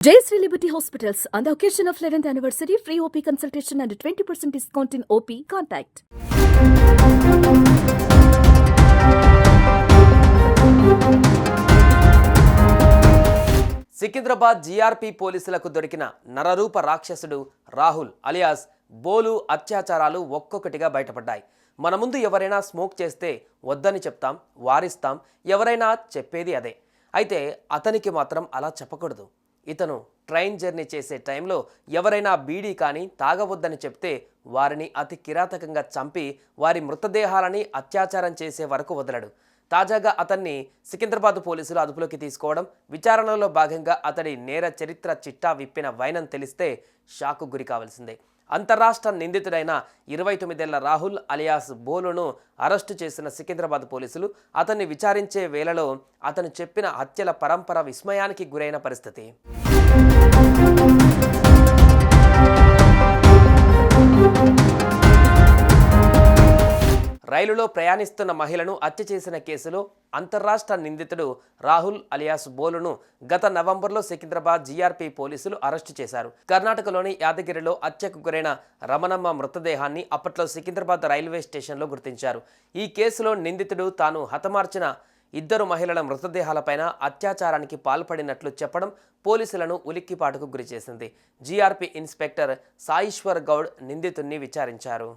Jayashree Liberty Hospitals, on the occasion of 11th anniversary, free OP consultation and 20% discount in OP. Contact. Secunderabad GRP పోలీసులకు దొరికిన నరరూప రాక్షసుడు Rahul alias బోలు అత్యాచారాలు ఒక్కొక్కటిగా బయటపడ్డాయి. మన ముందు ఎవరైనా స్మోక్ చేస్తే వద్దని చెప్తాం, వారిస్తాం, ఎవరైనా చెప్పేది అదే. అయితే అతనికి మాత్రం అలా చెప్పకూడదు. ఇతను ట్రైన్ జర్నీ చేసే టైంలో ఎవరైనా బీడీ కానీ తాగవద్దని చెప్తే వారిని అతి కిరాతకంగా చంపి వారి మృతదేహాలని అత్యాచారం చేసే వరకు వదలడు. తాజాగా అతన్ని సికింద్రాబాద్ పోలీసులు అదుపులోకి తీసుకోవడం, విచారణలో భాగంగా అతడి నేర చరిత్ర చిట్టా విప్పిన వైనం తెలిస్తే షాకు గురి కావాల్సిందే. అంతర్రాష్ట్ర నిందితుడైన 29 ఏళ్ల రాహుల్ అలియాస్ బోలును అరెస్టు చేసిన సికింద్రాబాద్ పోలీసులు అతన్ని విచారించే వేళలో అతను చెప్పిన హత్యల పరంపర విస్మయానికి గురైన పరిస్థితి. రైలులో ప్రయాణిస్తున్న మహిళను హత్య చేసిన కేసులో అంతర్రాష్ట్ర నిందితుడు రాహుల్ అలియాస్ బోలును గత నవంబర్లో సికింద్రాబాద్ జీఆర్పీ పోలీసులు అరెస్టు చేశారు. కర్ణాటకలోని యాదగిరిలో హత్యకు గురైన రమణమ్మ మృతదేహాన్ని అప్పట్లో సికింద్రాబాద్ రైల్వే స్టేషన్లో గుర్తించారు. ఈ కేసులో నిందితుడు తాను హతమార్చిన 2 మహిళల మృతదేహాలపైన అత్యాచారానికి పాల్పడినట్లు చెప్పడం పోలీసులను ఉలిక్కిపాటుకు గురిచేసింది. జీఆర్పీ ఇన్స్పెక్టర్ సాయిశ్వర్ గౌడ్ నిందితుడిని విచారించారు.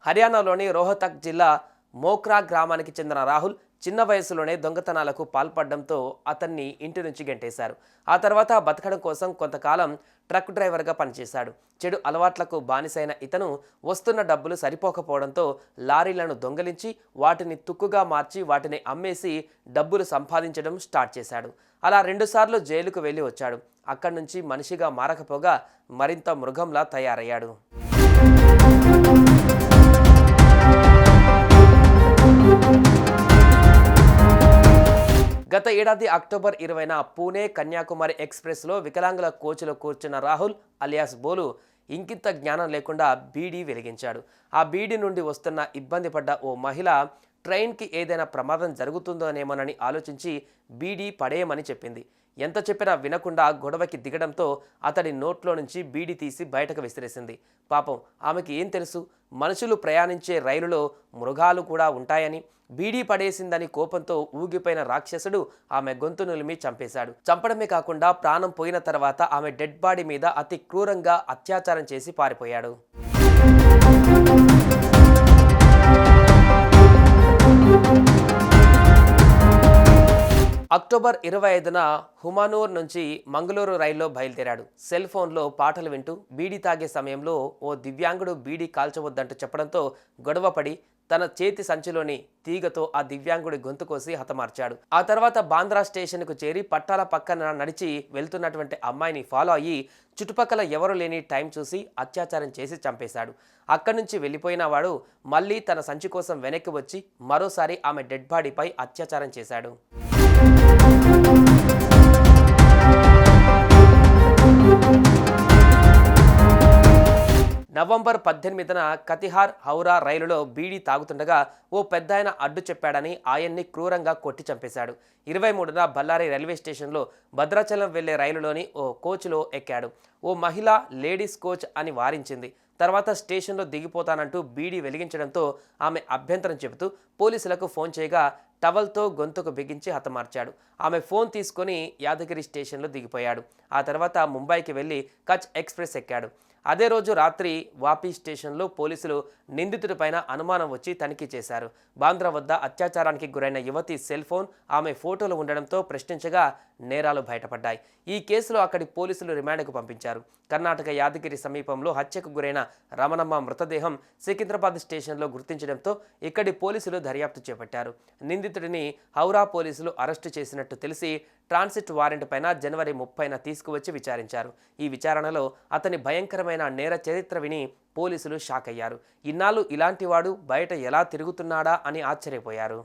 హర్యానాలోని రోహతక్ జిల్లా మోక్రా గ్రామానికి చెందిన రాహుల్ చిన్న వయసులోనే దొంగతనాలకు పాల్పడడంతో అతన్ని ఇంటి నుంచి గెంటేశారు. ఆ తర్వాత బతకడం కోసం కొంతకాలం ట్రక్ డ్రైవర్గా పనిచేశాడు. చెడు అలవాట్లకు బానిసైన ఇతను వస్తున్న డబ్బులు సరిపోకపోవడంతో లారీలను దొంగలించి వాటిని తుక్కుగా మార్చి వాటిని అమ్మేసి డబ్బులు సంపాదించడం స్టార్ట్ చేశాడు. అలా 2 సార్లు జైలుకు వెళ్ళి వచ్చాడు. అక్కడి నుంచి మనిషిగా మారకపోగా మరింత మృగంలా తయారయ్యాడు. గత ఏడాది అక్టోబర్ 20న పూణే కన్యాకుమారి ఎక్స్ప్రెస్లో వికలాంగుల కోచ్లో కూర్చున్న రాహుల్ అలియాస్ బోలు ఇంకింత జ్ఞానం లేకుండా బీడీ వెలిగించాడు. ఆ బీడీ నుండి వస్తున్న ఇబ్బంది పడ్డ ఓ మహిళ ట్రైన్కి ఏదైనా ప్రమాదం జరుగుతుందోనేమోనని ఆలోచించి బీడీ పడేయమని చెప్పింది. ఎంత చెప్పినా వినకుండా గొడవకి దిగడంతో అతడి నోట్లో నుంచి బీడీ తీసి బయటకు విసిరేసింది. పాపం ఆమెకి ఏం తెలుసు, మనుషులు ప్రయాణించే రైలులో మృగాలు కూడా ఉంటాయని. బీడీ పడేసిందని కోపంతో ఊగిపోయిన రాక్షసుడు ఆమె గొంతు నులిమి చంపేశాడు. చంపడమే కాకుండా ప్రాణం పోయిన తర్వాత ఆమె డెడ్ బాడీ మీద అతి క్రూరంగా అత్యాచారం చేసి పారిపోయాడు. అక్టోబర్ 25న హుమానూర్ నుంచి మంగళూరు రైల్లో బయలుదేరాడు. సెల్ ఫోన్లో పాటలు వింటూ బీడీ తాగే సమయంలో ఓ దివ్యాంగుడు బీడీ కాల్చవద్దంటూ చెప్పడంతో గొడవపడి తన చేతి సంచిలోని తీగతో ఆ దివ్యాంగుడి గొంతు కోసి హతమార్చాడు. ఆ తర్వాత బాంద్రా స్టేషన్కు చేరి పట్టాల పక్కన నడిచి వెళ్తున్నటువంటి అమ్మాయిని ఫాలో అయ్యి చుట్టుపక్కల ఎవరు లేని టైం చూసి అత్యాచారం చేసి చంపేశాడు. అక్కడి నుంచి వెళ్ళిపోయిన వాడు మళ్ళీ తన సంచి కోసం వెనక్కి వచ్చి మరోసారి ఆమె డెడ్ బాడీపై అత్యాచారం చేశాడు. నవంబర్ 18న కతిహార్ హౌరా రైలులో బీడీ తాగుతుండగా ఓ పెద్దాయన అడ్డు చెప్పాడని ఆయన్ని క్రూరంగా కొట్టి చంపేశాడు. 23న బళ్ళారి రైల్వే స్టేషన్లో భద్రాచలం వెళ్లే రైలులోని ఓ కోచ్లో ఎక్కాడు. ఓ మహిళ లేడీస్ కోచ్ అని వారించింది. తర్వాత స్టేషన్లో దిగిపోతానంటూ బీడీ వెలిగించడంతో ఆమె అభ్యంతరం చెబుతూ పోలీసులకు ఫోన్ చేయగా టవల్తో గొంతుకు బిగించి హతమార్చాడు. ఆమె ఫోన్ తీసుకొని యాదగిరి స్టేషన్లో దిగిపోయాడు. ఆ తర్వాత ముంబైకి వెళ్ళి కచ్ ఎక్స్ప్రెస్ ఎక్కాడు. అదే రోజు రాత్రి వాపీ స్టేషన్లో పోలీసులు నిందితుడిపైన అనుమానం వచ్చి తనిఖీ చేశారు. బాంద్రా వద్ద అత్యాచారానికి గురైన యువతి సెల్ ఫోన్, ఆమె ఫోటోలు ఉండడంతో ప్రశ్నించగా నేరాలు బయటపడ్డాయి. ఈ కేసులో అక్కడి పోలీసులు రిమాండ్కు పంపించారు. కర్ణాటక యాదగిరి సమీపంలో హత్యకు గురైన రమణమ్మ మృతదేహం సికింద్రాబాద్ స్టేషన్లో గుర్తించడంతో ఇక్కడి పోలీసులు దర్యాప్తు చేపట్టారు. నిందితుడిని హౌరా పోలీసులు అరెస్టు చేసినట్టు తెలిసి ట్రాన్సిట్ వారెంట్ పైన జనవరి 30న తీసుకువచ్చి విచారించారు. ఈ విచారణలో అతని భయంకరమైన నేర చరిత్ర విని పోలీసులు షాక్ అయ్యారు. ఇన్నాళ్ళు ఇలాంటి వాడు బయట ఎలా తిరుగుతున్నాడా అని ఆశ్చర్యపోయారు.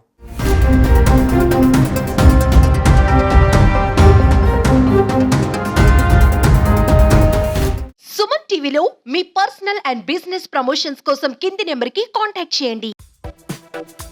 సుమన్ టీవీలో మీ పర్సనల్ అండ్ బిజినెస్ ప్రమోషన్స్ కోసం కింది నెంబర్కి కాంటాక్ట్ చేయండి. తెలిపారు.